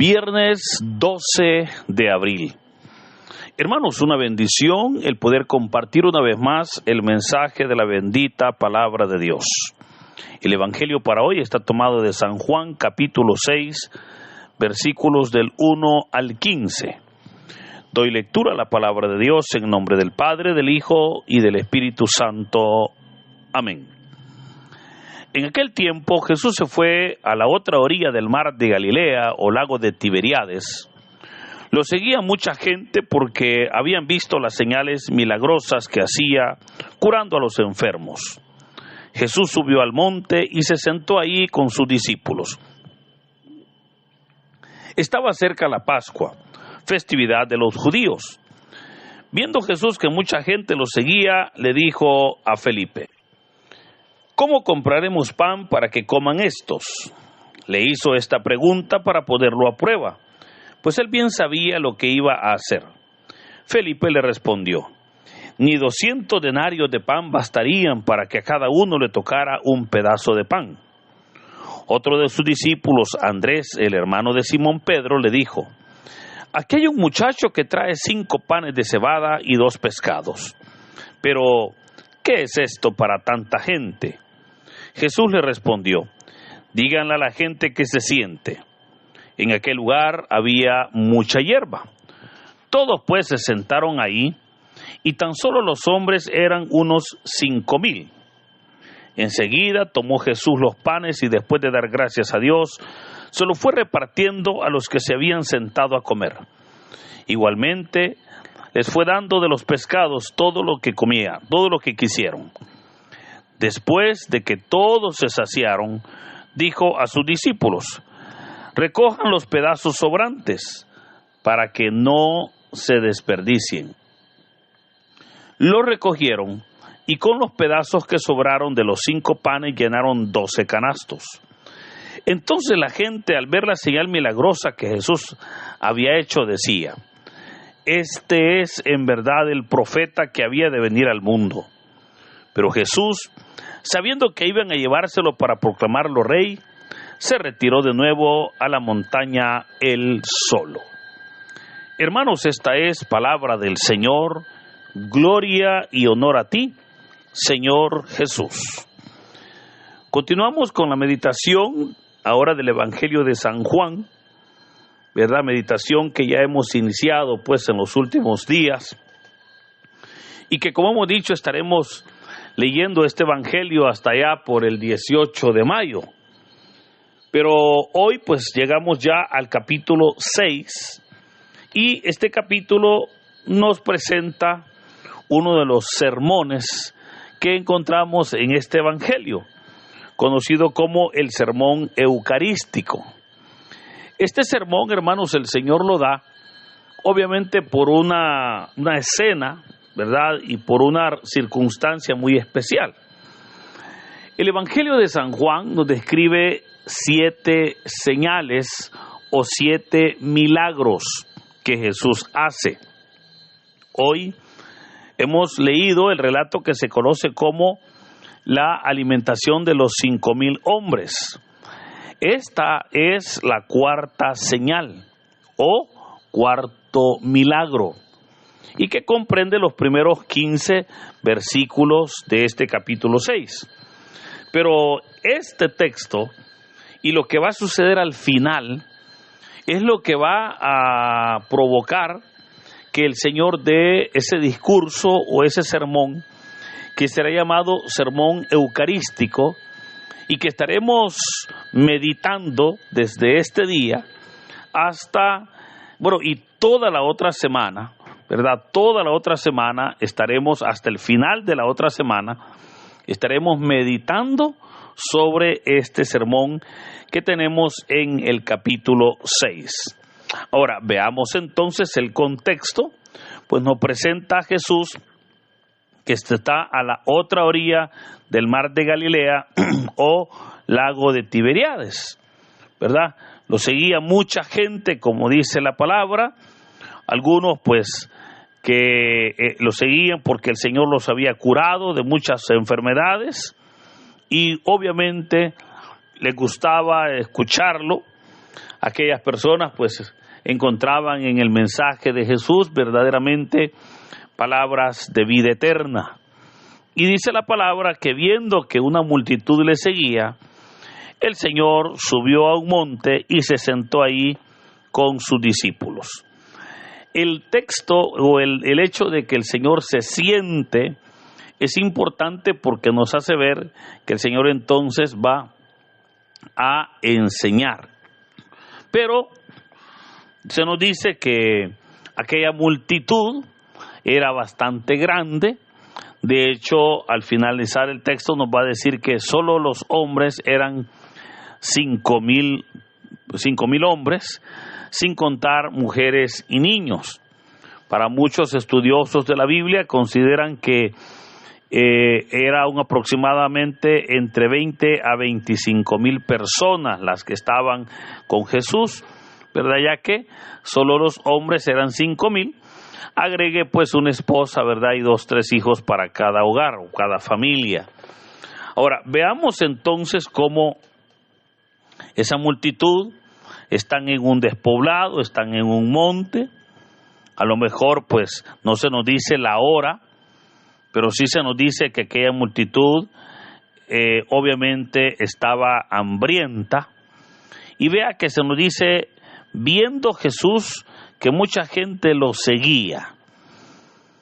Viernes 12 de abril. Hermanos, una bendición el poder compartir una vez más el mensaje de la bendita palabra de Dios. El evangelio para hoy está tomado de San Juan, capítulo 6, versículos del 1 al 15. Doy lectura a la palabra de Dios en nombre del Padre, del Hijo y del Espíritu Santo. Amén. En aquel tiempo Jesús se fue a la otra orilla del mar de Galilea o lago de Tiberíades. Lo seguía mucha gente porque habían visto las señales milagrosas que hacía curando a los enfermos. Jesús subió al monte y se sentó ahí con sus discípulos. Estaba cerca la Pascua, festividad de los judíos. Viendo Jesús que mucha gente lo seguía, le dijo a Felipe: ¿cómo compraremos pan para que coman estos? Le hizo esta pregunta para ponerlo a prueba, pues él bien sabía lo que iba a hacer. Felipe le respondió: ni 200 denarios de pan bastarían para que a cada uno le tocara un pedazo de pan. Otro de sus discípulos, Andrés, el hermano de Simón Pedro, le dijo: aquí hay un muchacho que trae 5 panes de cebada y 2 pescados. Pero, ¿qué es esto para tanta gente? Jesús le respondió: díganle a la gente que se siente. En aquel lugar había mucha hierba. Todos pues se sentaron ahí, y tan solo los hombres eran unos 5,000. Enseguida tomó Jesús los panes y después de dar gracias a Dios, se los fue repartiendo a los que se habían sentado a comer. Igualmente les fue dando de los pescados todo lo que comía, todo lo que quisieron. Después de que todos se saciaron, dijo a sus discípulos: recojan los pedazos sobrantes, para que no se desperdicien. Lo recogieron, y con los pedazos que sobraron de los 5 panes llenaron 12 canastos. Entonces la gente, al ver la señal milagrosa que Jesús había hecho, decía: este es en verdad el profeta que había de venir al mundo. Pero Jesús, sabiendo que iban a llevárselo para proclamarlo rey, se retiró de nuevo a la montaña él solo. Hermanos, esta es palabra del Señor. Gloria y honor a ti, Señor Jesús. Continuamos con la meditación ahora del Evangelio de San Juan, ¿verdad? Meditación que ya hemos iniciado pues en los últimos días, y que, como hemos dicho, estaremos leyendo este Evangelio hasta allá por el 18 de mayo. Pero hoy pues llegamos ya al capítulo 6, y este capítulo nos presenta uno de los sermones que encontramos en este Evangelio, conocido como el sermón eucarístico. Este sermón, hermanos, el Señor lo da obviamente por una escena, ¿verdad? Y por una circunstancia muy especial. El Evangelio de San Juan nos describe 7 señales o 7 milagros que Jesús hace. Hoy hemos leído el relato que se conoce como la alimentación de los 5,000 hombres. Esta es la 4ª señal o 4º milagro, y que comprende los primeros 15 versículos de este capítulo 6. Pero este texto y lo que va a suceder al final es lo que va a provocar que el Señor dé ese discurso o ese sermón que será llamado sermón eucarístico, y que estaremos meditando desde este día hasta, y toda la otra semana, ¿verdad? Toda la otra semana estaremos, hasta el final de la otra semana, estaremos meditando sobre este sermón que tenemos en el capítulo 6. Ahora, veamos entonces el contexto. Pues nos presenta a Jesús que está a la otra orilla del mar de Galilea o lago de Tiberíades, ¿verdad? Lo seguía mucha gente, como dice la palabra. Algunos pues que lo seguían porque el Señor los había curado de muchas enfermedades, y obviamente les gustaba escucharlo, Aquellas personas pues encontraban en el mensaje de Jesús verdaderamente palabras de vida eterna. Y dice la palabra que viendo que una multitud le seguía, el Señor subió a un monte y se sentó ahí con sus discípulos. El texto o el hecho de que el Señor se siente es importante porque nos hace ver que el Señor entonces va a enseñar. Pero se nos dice que aquella multitud era bastante grande. De hecho, al finalizar el texto nos va a decir que solo los hombres eran 5,000 hombres, sin contar mujeres y niños. Para muchos estudiosos de la Biblia consideran que era aproximadamente entre 20 a 25,000 personas las que estaban con Jesús, ¿verdad? Ya que solo los hombres eran 5,000. Agregue pues una esposa, ¿verdad? Y 2, 3 hijos para cada hogar o cada familia. Ahora, veamos entonces cómo esa multitud están en un despoblado, están en un monte. A lo mejor pues no se nos dice la hora, pero sí se nos dice que aquella multitud obviamente estaba hambrienta. Y vea que se nos dice, viendo Jesús que mucha gente lo seguía.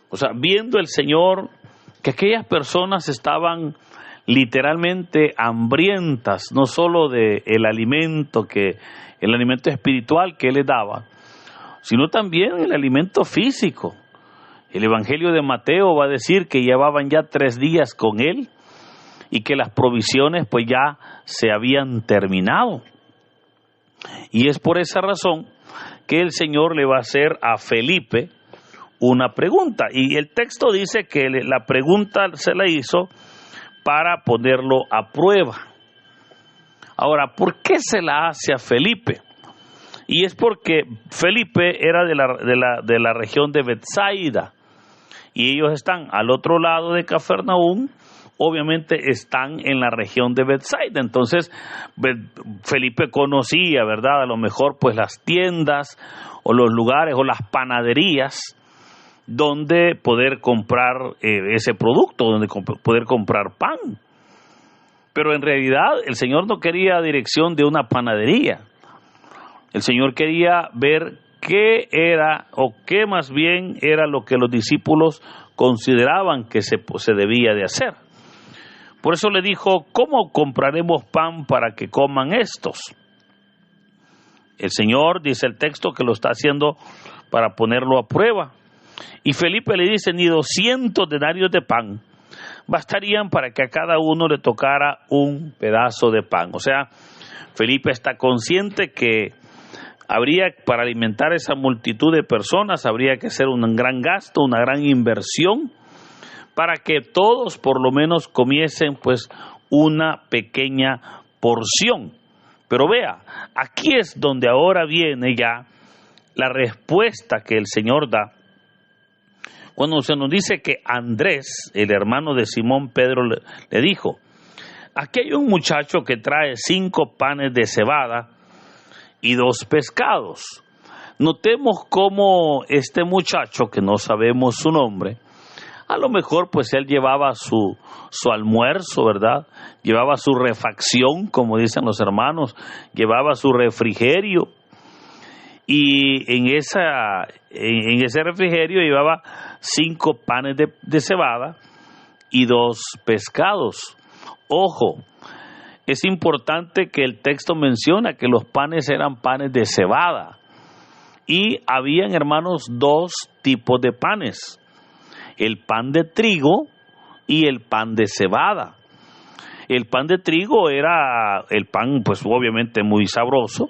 O sea, viendo el Señor que aquellas personas estaban literalmente hambrientas, no solo de el alimento espiritual que Él les daba, sino también el alimento físico. El Evangelio de Mateo va a decir que llevaban ya 3 días con Él y que las provisiones pues ya se habían terminado. Y es por esa razón que el Señor le va a hacer a Felipe una pregunta. Y el texto dice que la pregunta se la hizo para ponerlo a prueba. Ahora, ¿por qué se la hace a Felipe? Y es porque Felipe era de la región de Betsaida y ellos están al otro lado de Cafarnaúm. Obviamente están en la región de Betsaida. Entonces Felipe conocía, ¿verdad? A lo mejor pues las tiendas o los lugares o las panaderías donde poder comprar ese producto, donde poder comprar pan. Pero en realidad el Señor no quería dirección de una panadería. El Señor quería ver qué era o qué más bien era lo que los discípulos consideraban que se debía de hacer. Por eso le dijo, ¿cómo compraremos pan para que coman estos? El Señor, dice el texto, que lo está haciendo para ponerlo a prueba. Y Felipe le dice, ni 200 denarios de pan bastarían para que a cada uno le tocara un pedazo de pan. O sea, Felipe está consciente que para alimentar esa multitud de personas, habría que hacer un gran gasto, una gran inversión, para que todos por lo menos comiesen pues una pequeña porción. Pero vea, aquí es donde ahora viene ya la respuesta que el Señor da. Cuando se nos dice que Andrés, el hermano de Simón Pedro, le dijo, aquí hay un muchacho que trae 5 panes de cebada y 2 pescados. Notemos cómo este muchacho, que no sabemos su nombre, a lo mejor pues él llevaba su almuerzo, ¿verdad? Llevaba su refacción, como dicen los hermanos, llevaba su refrigerio. Y en ese refrigerio llevaba 5 panes de cebada y 2 pescados. Ojo, es importante que el texto menciona que los panes eran panes de cebada. Y habían, hermanos, 2 tipos de panes. El pan de trigo y el pan de cebada. El pan de trigo era el pan, pues obviamente muy sabroso,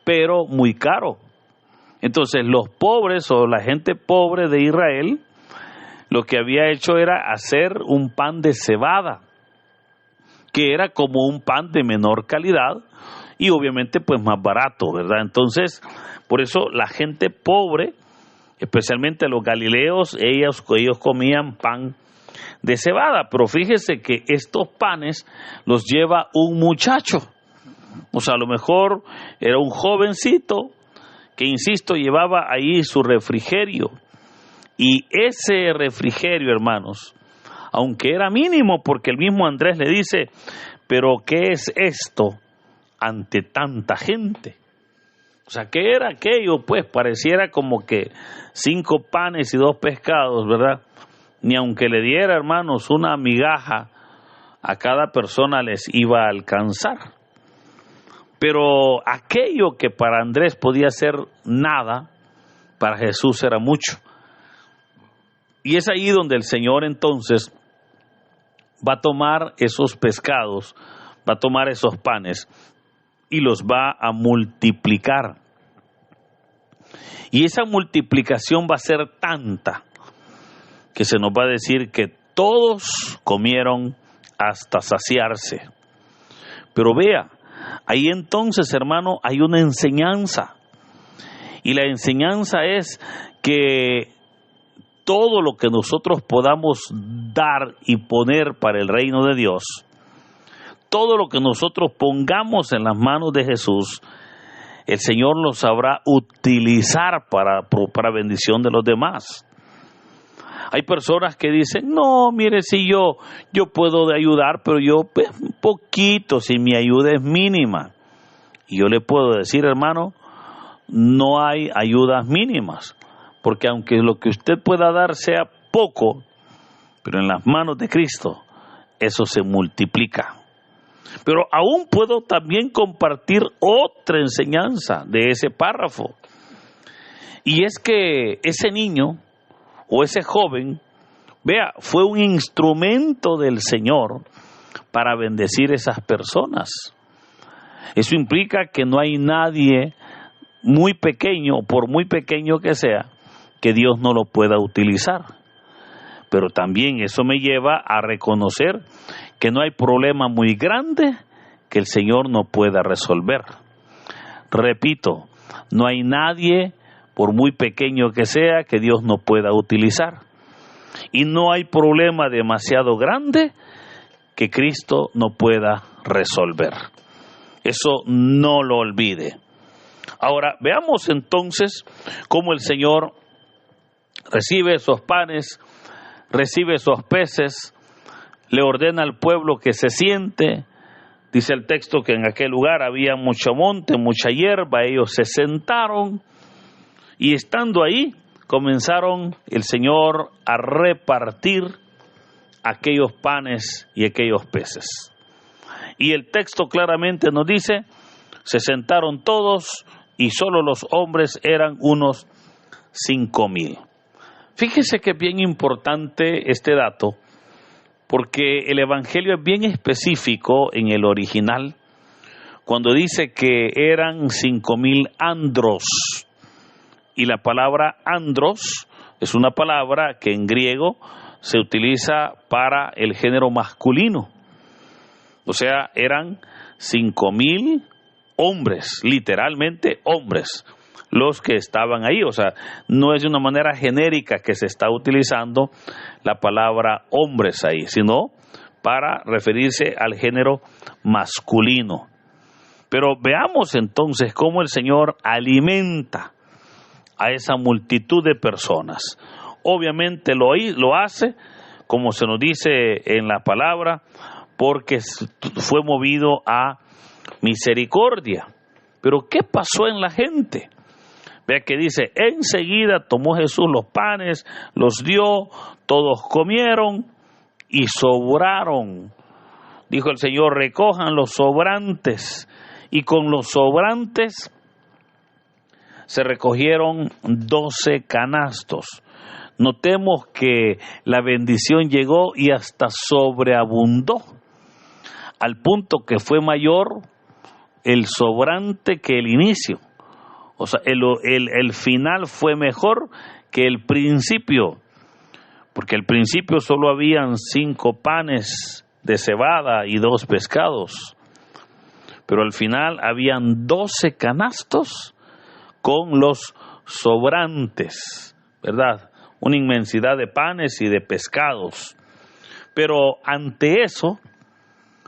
pero muy caro. Entonces los pobres o la gente pobre de Israel, lo que había hecho era hacer un pan de cebada, que era como un pan de menor calidad y obviamente pues más barato, ¿verdad? Entonces, por eso la gente pobre, especialmente los galileos, ellos comían pan de cebada. Pero fíjese que estos panes los lleva un muchacho. O sea, a lo mejor era un jovencito que, insisto, llevaba ahí su refrigerio. Y ese refrigerio, hermanos, aunque era mínimo, porque el mismo Andrés le dice, pero ¿qué es esto ante tanta gente? O sea, ¿qué era aquello? Pues pareciera como que 5 panes y 2 pescados, ¿verdad? Ni aunque le diera, hermanos, una migaja a cada persona les iba a alcanzar. Pero aquello que para Andrés podía ser nada, para Jesús era mucho. Y es ahí donde el Señor entonces va a tomar esos pescados, va a tomar esos panes y los va a multiplicar. Y esa multiplicación va a ser tanta que se nos va a decir que todos comieron hasta saciarse. Pero vea, ahí entonces, hermano, hay una enseñanza. Y la enseñanza es que todo lo que nosotros podamos dar y poner para el reino de Dios, todo lo que nosotros pongamos en las manos de Jesús, el Señor lo sabrá utilizar para bendición de los demás. Hay personas que dicen, no, mire, si yo puedo ayudar, pero yo un poquito, si mi ayuda es mínima. Y yo le puedo decir, hermano, no hay ayudas mínimas, porque aunque lo que usted pueda dar sea poco, pero en las manos de Cristo, eso se multiplica. Pero aún puedo también compartir otra enseñanza de ese párrafo. Y es que ese niño o ese joven, vea, fue un instrumento del Señor para bendecir esas personas. Eso implica que no hay nadie muy pequeño, por muy pequeño que sea, que Dios no lo pueda utilizar. Pero también eso me lleva a reconocer que no hay problema muy grande que el Señor no pueda resolver. Repito, no hay nadie, por muy pequeño que sea, que Dios no pueda utilizar. Y no hay problema demasiado grande que Cristo no pueda resolver. Eso no lo olvide. Ahora, veamos entonces cómo el Señor recibe esos panes, recibe esos peces, le ordena al pueblo que se siente. Dice el texto que en aquel lugar había mucho monte, mucha hierba, ellos se sentaron y estando ahí comenzaron el Señor a repartir aquellos panes y aquellos peces. Y el texto claramente nos dice, se sentaron todos y solo los hombres eran unos 5,000. Fíjese que es bien importante este dato, porque el Evangelio es bien específico en el original, cuando dice que eran 5,000 andros. Y la palabra andros es una palabra que en griego se utiliza para el género masculino. O sea, eran 5,000 hombres, literalmente hombres, los que estaban ahí. O sea, no es de una manera genérica que se está utilizando la palabra hombres ahí, sino para referirse al género masculino. Pero veamos entonces cómo el Señor alimenta a esa multitud de personas. Obviamente lo hace, como se nos dice en la palabra, porque fue movido a misericordia. Pero ¿qué pasó en la gente? Vea que dice, enseguida tomó Jesús los panes, los dio, todos comieron y sobraron. Dijo el Señor, recojan los sobrantes. Y con los sobrantes se recogieron 12 canastos. Notemos que la bendición llegó y hasta sobreabundó, al punto que fue mayor el sobrante que el inicio. O sea, el final fue mejor que el principio, porque al principio solo habían 5 panes de cebada y 2 pescados, pero al final habían 12 canastos con los sobrantes, ¿verdad? Una inmensidad de panes y de pescados. Pero ante eso,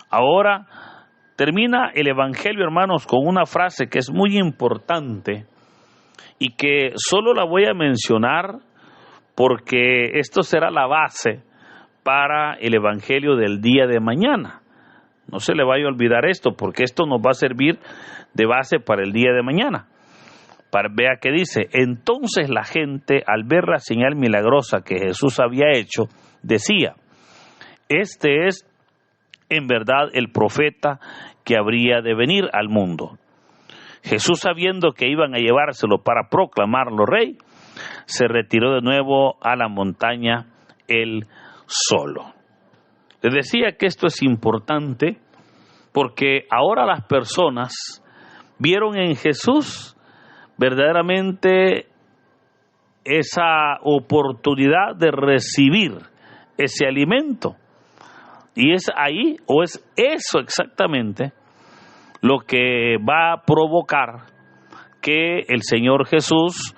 ahora Termina el Evangelio, hermanos, con una frase que es muy importante y que solo la voy a mencionar porque esto será la base para el Evangelio del día de mañana. No se le vaya a olvidar esto, porque esto nos va a servir de base para el día de mañana. Vea que dice: entonces la gente, al ver la señal milagrosa que Jesús había hecho, decía: este es en verdad el profeta que habría de venir al mundo. Jesús, sabiendo que iban a llevárselo para proclamarlo rey, se retiró de nuevo a la montaña él solo. Les decía que esto es importante porque ahora las personas vieron en Jesús verdaderamente esa oportunidad de recibir ese alimento. Y es ahí, o es eso exactamente, lo que va a provocar que el Señor Jesús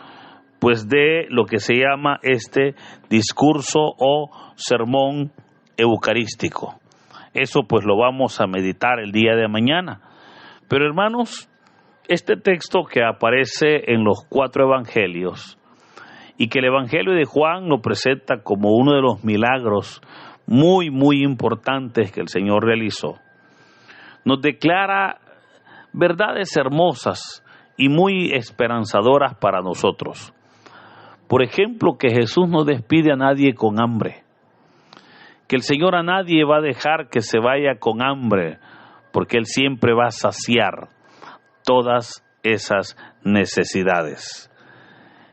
pues dé lo que se llama este discurso o sermón eucarístico. Eso pues lo vamos a meditar el día de mañana. Pero hermanos, este texto que aparece en los 4 evangelios y que el Evangelio de Juan lo presenta como uno de los milagros muy, muy importantes que el Señor realizó, nos declara verdades hermosas y muy esperanzadoras para nosotros. Por ejemplo, que Jesús no despide a nadie con hambre, que el Señor a nadie va a dejar que se vaya con hambre, porque Él siempre va a saciar todas esas necesidades.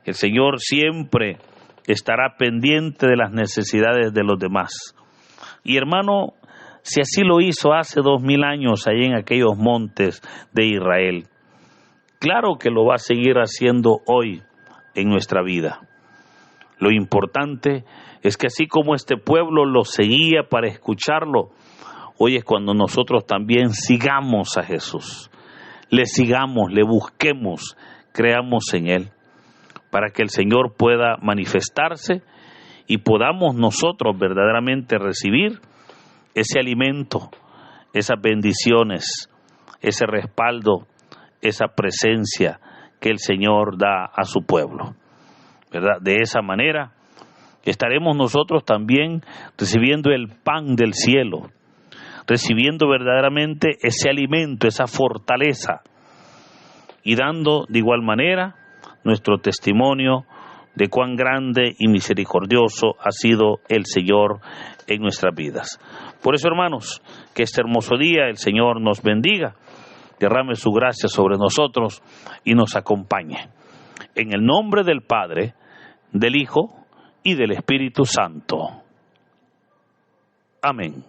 El Señor siempre estará pendiente de las necesidades de los demás. Y hermano, si así lo hizo hace 2000 años ahí en aquellos montes de Israel, claro que lo va a seguir haciendo hoy en nuestra vida. Lo importante es que así como este pueblo lo seguía para escucharlo, hoy es cuando nosotros también sigamos a Jesús, le sigamos, le busquemos, creamos en Él, para que el Señor pueda manifestarse y podamos nosotros verdaderamente recibir ese alimento, esas bendiciones, ese respaldo, esa presencia que el Señor da a su pueblo, ¿verdad? De esa manera estaremos nosotros también recibiendo el pan del cielo, recibiendo verdaderamente ese alimento, esa fortaleza, y dando de igual manera nuestro testimonio de cuán grande y misericordioso ha sido el Señor en nuestras vidas. Por eso, hermanos, que este hermoso día el Señor nos bendiga, derrame su gracia sobre nosotros y nos acompañe. En el nombre del Padre, del Hijo y del Espíritu Santo. Amén.